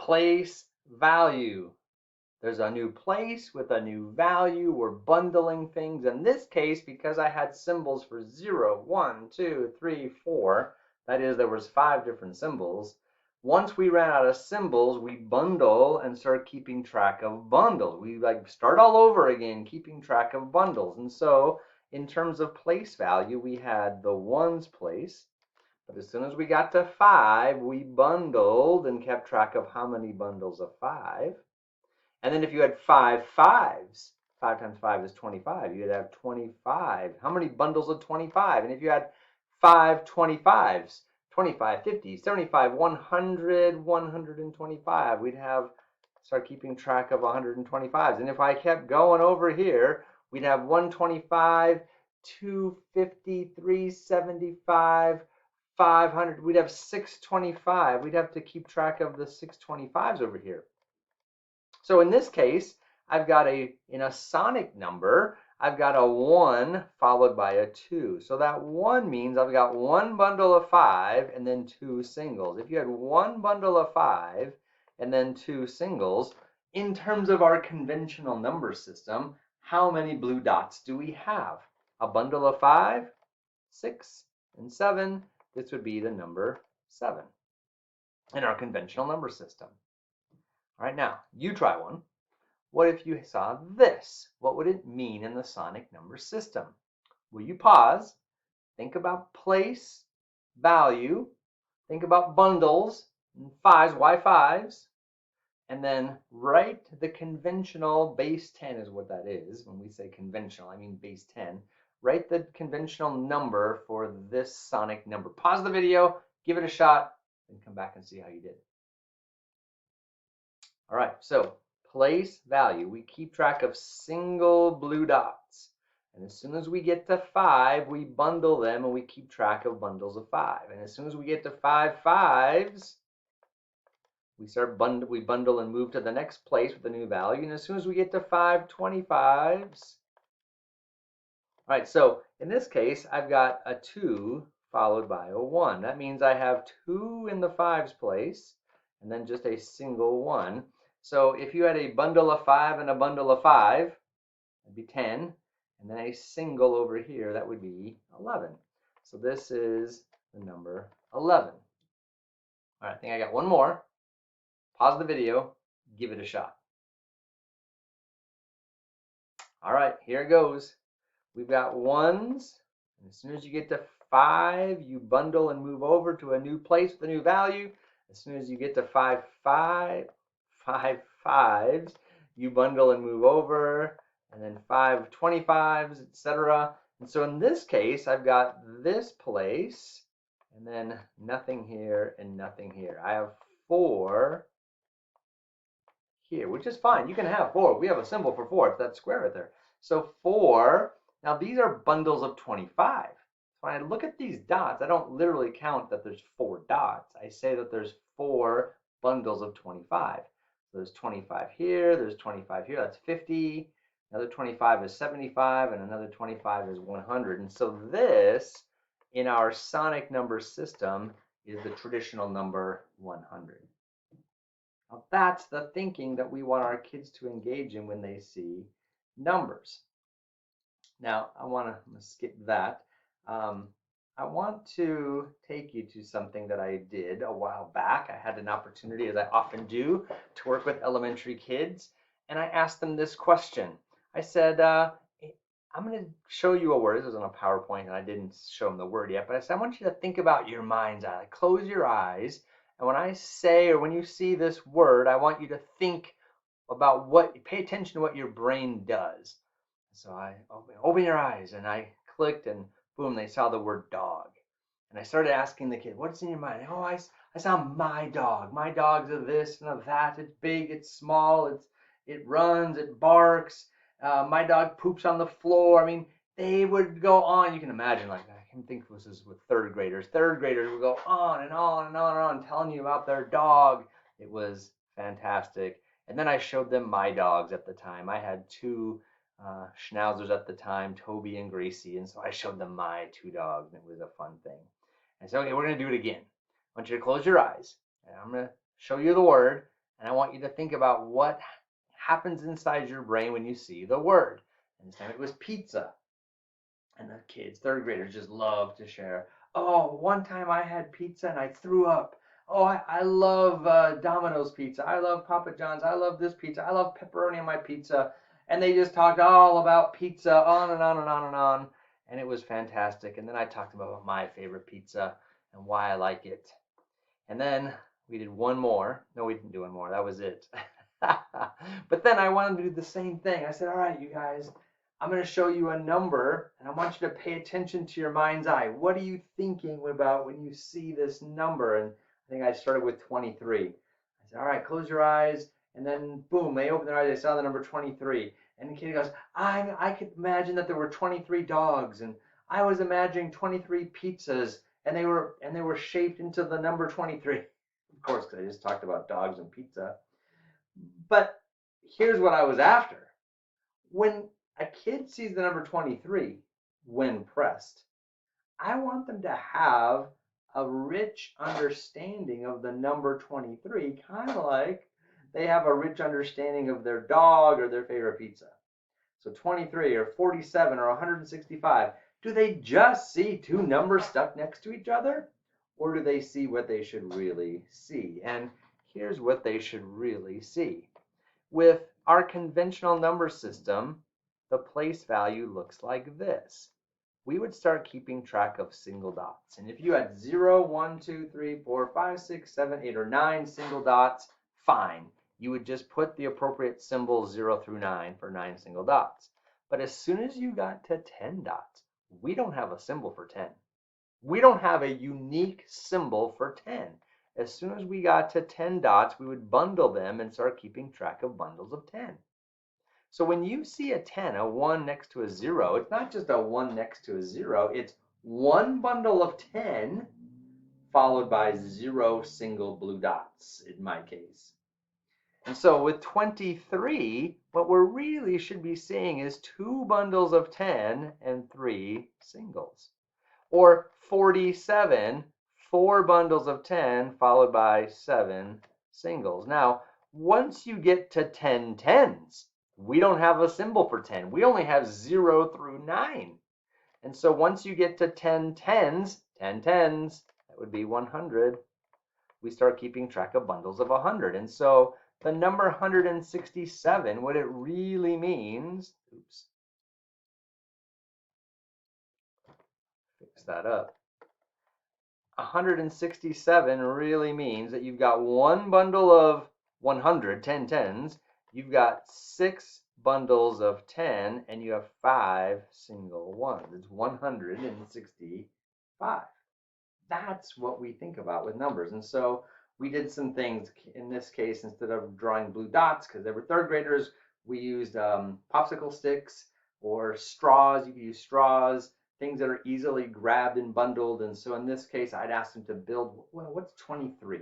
place value. There's a new place with a new value. We're bundling things. In this case, because I had symbols for 0, 1, 2, 3, 4, that is, there was 5 different symbols. Once we ran out of symbols, we bundle and start keeping track of bundles. We like start all over again, keeping track of bundles. And so in terms of place value, we had the ones place. But as soon as we got to 5, we bundled and kept track of how many bundles of 5. And then if you had 5 fives, 5 times 5 is 25. You'd have 25. How many bundles of 25? And if you had 5 25s, 25, 50, 75, 100, 125, we'd have start keeping track of 125s. And if I kept going over here, we'd have 125, 250, 375, 500. We'd have 625. We'd have to keep track of the 625s over here. So in this case, I've got in a sonic number, I've got a 1 followed by a 2. So that 1 means I've got 1 bundle of 5 and then 2 singles. If you had 1 bundle of 5 and then 2 singles, in terms of our conventional number system, how many blue dots do we have? A bundle of 5, 6, and 7. This would be the number 7 in our conventional number system. All right, now, you try one. What if you saw this? What would it mean in the sonic number system? Will you pause, think about place, value, think about bundles, and fives, why fives, and then write the conventional base 10 is what that is. When we say conventional, I mean base 10. Write the conventional number for this sonic number. Pause the video, give it a shot, and come back and see how you did. All right, so place value. We keep track of single blue dots. And as soon as we get to 5, we bundle them and we keep track of bundles of 5. And as soon as we get to 5 fives, we bundle and move to the next place with a new value. And as soon as we get to 5 25s, all right, so in this case, I've got a 2 followed by a 1. That means I have 2 in the 5s place and then just a single 1. So if you had a bundle of 5 and a bundle of 5, that'd be 10. And then a single over here, that would be 11. So this is the number 11. All right, I think I got one more. Pause the video, give it a shot. All right, here it goes. We've got ones. And as soon as you get to 5, you bundle and move over to a new place with a new value. As soon as you get to 5 fives, you bundle and move over, and then 5 25s, etc. And so in this case, I've got this place, and then nothing here and nothing here. I have 4 here, which is fine. You can have 4. We have a symbol for 4. It's that square right there. So 4. Now these are bundles of 25. So when I look at these dots, I don't literally count that there's 4 dots. I say that there's 4 bundles of 25. So there's 25 here, there's 25 here, that's 50. Another 25 is 75, and another 25 is 100. And so this, in our sonic number system, is the traditional number 100. Now that's the thinking that we want our kids to engage in when they see numbers. Now I'm going to skip that. I want to take you to something that I did a while back. I had an opportunity, as I often do, to work with elementary kids, and I asked them this question. I said, I'm going to show you a word. This was on a PowerPoint, and I didn't show them the word yet, but I said, I want you to think about your mind's eye. Like, close your eyes, and when I say, or when you see this word, I want you to think about pay attention to what your brain does. So I open your eyes, and I clicked, and boom, they saw the word dog. And I started asking the kid, what's in your mind? Oh, I saw my dog. My dog's of this and of that. It's big, it's small, it runs, it barks. My dog poops on the floor. I mean, they would go on. You can imagine, like, I can think this is with third graders. Third graders would go on and on and on and on, telling you about their dog. It was fantastic. And then I showed them my dogs at the time. I had 2 schnauzers at the time, Toby and Gracie, and so I showed them my 2 dogs, and it was a fun thing. And so, okay, we're going to do it again. I want you to close your eyes, and I'm going to show you the word, And I want you to think about what happens inside your brain when you see the word. And this time it was pizza. And the kids, third graders, just love to share. Oh, one time I had pizza and I threw up. Oh, I love Domino's pizza. I love Papa John's. I love this pizza. I love pepperoni on my pizza. And they just talked all about pizza, on and on and on and on. And it was fantastic. And then I talked about my favorite pizza and why I like it. And then we did one more. No, we didn't do one more. That was it. But then I wanted to do the same thing. I said, all right, you guys, I'm going to show you a number, and I want you to pay attention to your mind's eye. What are you thinking about when you see this number? And I think I started with 23. I said, all right, close your eyes. And then, boom, they opened their eyes. They saw the number 23. And the kid goes, I could imagine that there were 23 dogs. And I was imagining 23 pizzas. And they were shaped into the number 23. Of course, because I just talked about dogs and pizza. But here's what I was after. When a kid sees the number 23 when pressed, I want them to have a rich understanding of the number 23, kind of like they have a rich understanding of their dog or their favorite pizza. So 23 or 47 or 165, do they just see two numbers stuck next to each other? Or do they see what they should really see? And here's what they should really see. With our conventional number system, the place value looks like this. We would start keeping track of single dots. And if you had 0, 1, 2, 3, 4, 5, 6, 7, 8, or 9 single dots, fine. You would just put the appropriate symbols 0 through 9 for 9 single dots. But as soon as you got to 10 dots, we don't have a symbol for 10. We don't have a unique symbol for 10. As soon as we got to 10 dots, we would bundle them and start keeping track of bundles of 10. So when you see a 10, a 1 next to a 0, it's not just a 1 next to a 0, it's one bundle of 10 followed by 0 single blue dots in my case. And so with 23, what we really should be seeing is 2 bundles of 10 and 3 singles. Or 47, 4 bundles of 10 followed by 7 singles. Now, once you get to 10 tens, we don't have a symbol for 10. We only have 0 through 9. And so once you get to 10 tens, 10 tens, that would be 100, we start keeping track of bundles of 100. And so the number 167, what it really means, oops, fix that up. 167 really means that you've got one bundle of 100, 10 tens, you've got 6 bundles of 10, and you have 5 single ones. It's 165. That's what we think about with numbers. And so we did some things in this case. Instead of drawing blue dots, because they were third graders, we used popsicle sticks or straws. You could use straws, things that are easily grabbed and bundled. And so in this case, I'd ask them to build, well, what's 23?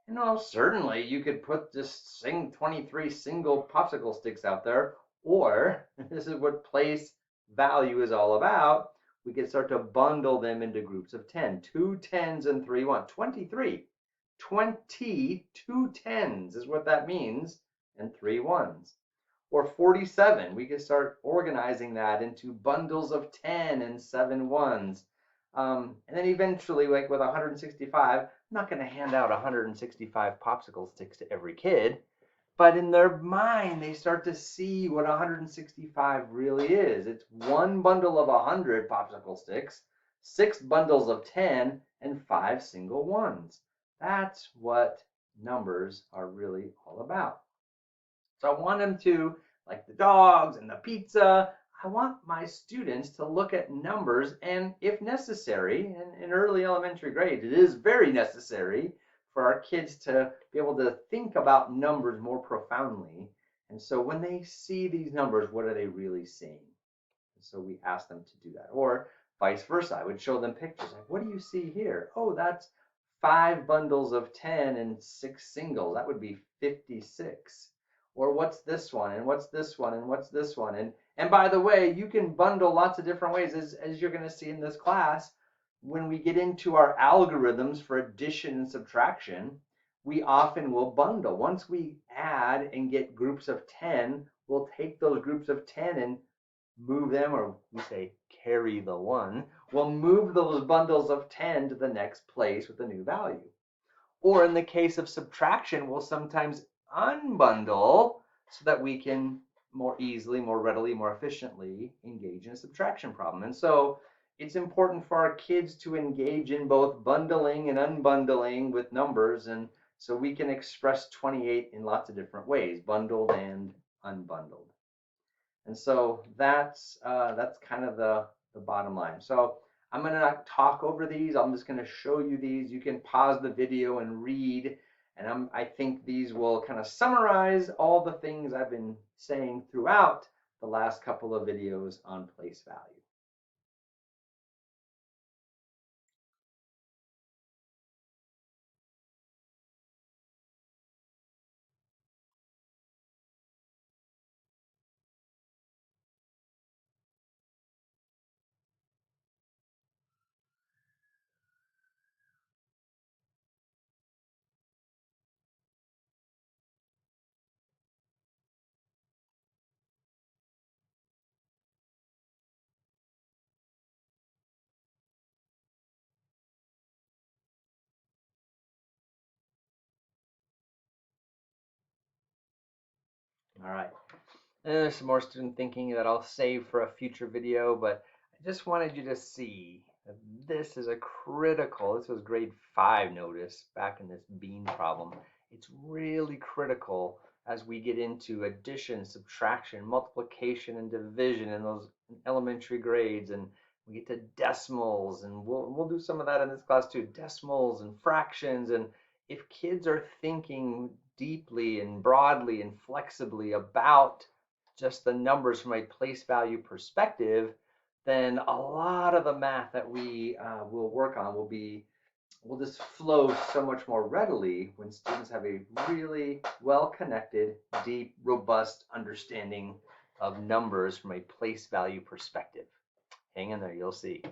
And well, certainly you could put just 23 single popsicle sticks out there, or this is what place value is all about. We could start to bundle them into groups of 10. 2 tens and 3 ones. 23. 22 tens is what that means, and 3 ones. Or 47, we could start organizing that into bundles of 10 and 7 ones. And then eventually, like with 165, I'm not going to hand out 165 popsicle sticks to every kid. But in their mind, they start to see what 165 really is. It's one bundle of 100 popsicle sticks, 6 bundles of 10, and 5 single ones. That's what numbers are really all about. So I want them to, like the dogs and the pizza, I want my students to look at numbers, and if necessary, in early elementary grades, it is very necessary for our kids to be able to think about numbers more profoundly. And so when they see these numbers, what are they really seeing? And so we ask them to do that. Or vice versa, I would show them pictures. Like, what do you see here? Oh, that's 5 bundles of 10 and 6 singles. That would be 56. Or what's this one? And what's this one? And what's this one? And by the way, you can bundle lots of different ways, as you're going to see in this class. When we get into our algorithms for addition and subtraction, we often will bundle. Once we add and get groups of 10, we'll take those groups of 10 and move them, or we say carry the one, we'll move those bundles of 10 to the next place with a new value. Or in the case of subtraction, we'll sometimes unbundle so that we can more easily, more readily, more efficiently engage in a subtraction problem. And so it's important for our kids to engage in both bundling and unbundling with numbers, and so we can express 28 in lots of different ways, bundled and unbundled. And so that's kind of the bottom line. So I'm going to not talk over these. I'm just going to show you these. You can pause the video and read. And I think these will kind of summarize all the things I've been saying throughout the last couple of videos on place value. All right. And there's some more student thinking that I'll save for a future video, but I just wanted you to see that this is a critical, this was grade 5 notice back in this bean problem. It's really critical as we get into addition, subtraction, multiplication, and division in those elementary grades, and we get to decimals, and we'll do some of that in this class too, decimals and fractions. And if kids are thinking deeply and broadly and flexibly about just the numbers from a place value perspective, then a lot of the math that we will work on will just flow so much more readily when students have a really well-connected, deep, robust understanding of numbers from a place value perspective. Hang in there, you'll see.